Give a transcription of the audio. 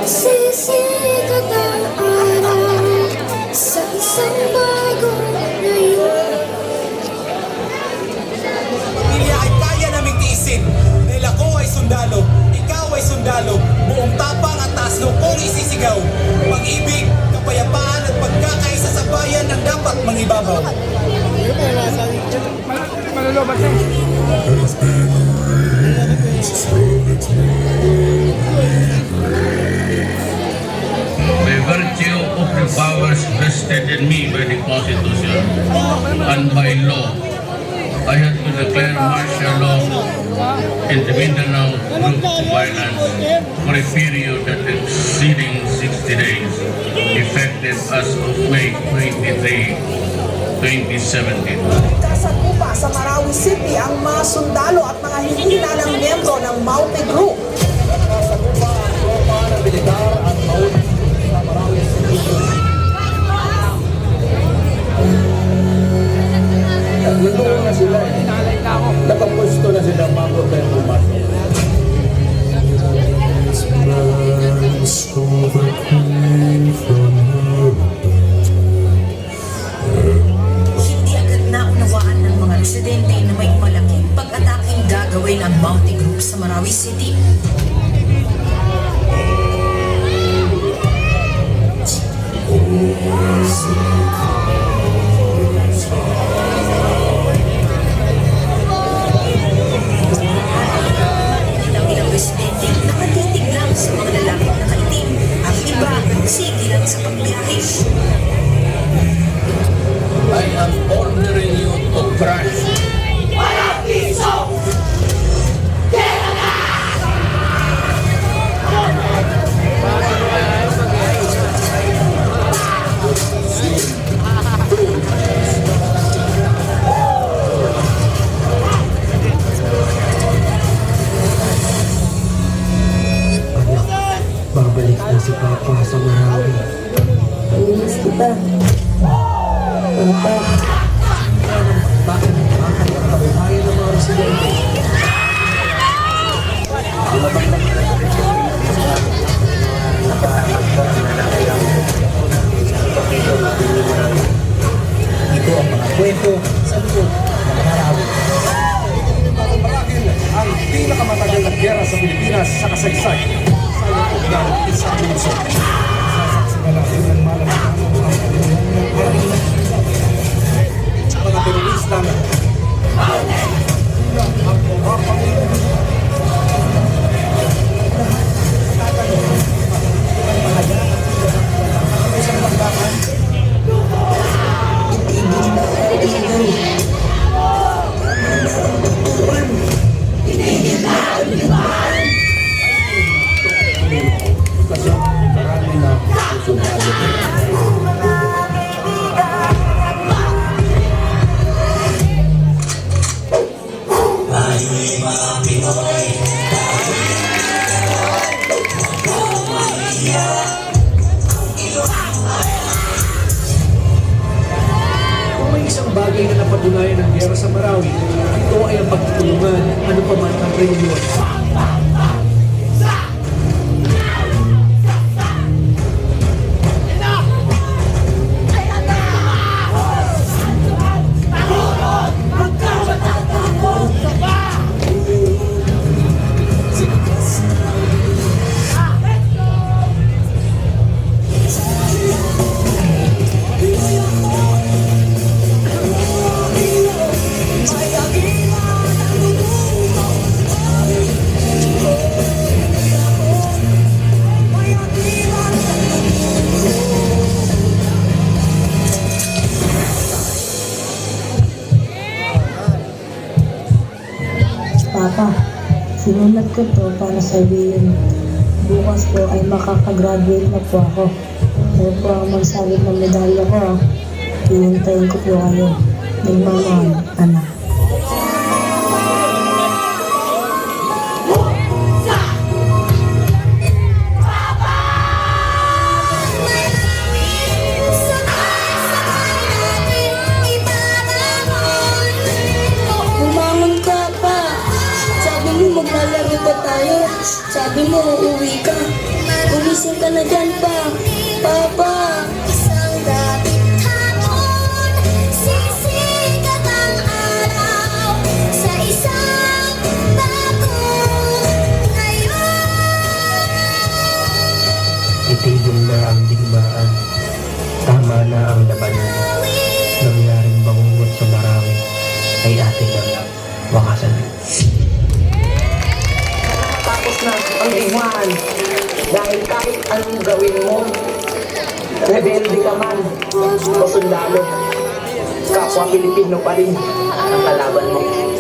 Sisikat ang araw sa isang bagong ngayon. Pamilya ay kaya naming tiisin dahil ako ay sundalo, ikaw ay sundalo, buong tapang at taas ng kong isisigaw. Pag-ibig, kapayapaan at pagkakaisa sa bayan ang dapat mangibabaw. Malulubat na. By virtue of the powers vested in me by the Constitution and by law, I have to declare martial law in the Mindanao group of violence for a period that exceeding 60 days, effective as of May 23, 2017. Kasagupa sa Marawi City ang mga sundalo at mga hindi na ng miyembro ng Maute Group. Kasagupa ang tropa ng militar at Maute sa Marawi City. Nagluto na sila eh. Nakapwesto na sila Maute Group. Hindi agad naunawaan ng mga residente na may malaking pag-ataking gagawin ang Maute Group sa Marawi City. Ang ilang residente nakatitig lang sa mga lalaking nakaitim. Ang iba, sige lang sa pagbiyahe. I am ordering you to crash. Babalik na si Papa sa Marawi. Pag-inis kita. Papa. Bakit makakaya ang kabuhayan ng mga residente? Ito ang mga kwento sa loob ng Marawi. Marahil ang pinakamatagal na giyera sa Pilipinas sa kasaysayan sa loob ng isang lungsod. Sasaksikan natin ang malalang mga teroristang Kung may isang bagay na napatunayan ng giyera sa Marawi, ito ay ang pagtutulungan ano pa man ang reunion. Papa, sinulat ko to para sabihin. Bukas po ay makakagraduate na po ako. Kaya po ang magsalit ng medalya ko. Hihintayin ko po kayo. Nagmamahal, anak. Bumangon ka pa. Sabi mo maglalaro pa tayo. Sabi mo, uuwi ka. Gumising ka na dyan pa. Papa! Isang dapit hapon, sisikat ang araw sa isang bagong ngayon. Itigil na ang digmaan. Tama na ang labanan. Nangyaring bangungot sa marami ay atin na wakasan. Tapos na ang iwan. Dahil kahit anong gawin mo, rebelde ka man o sundalo, kapwa Pilipino pa rin ang kalaban mo.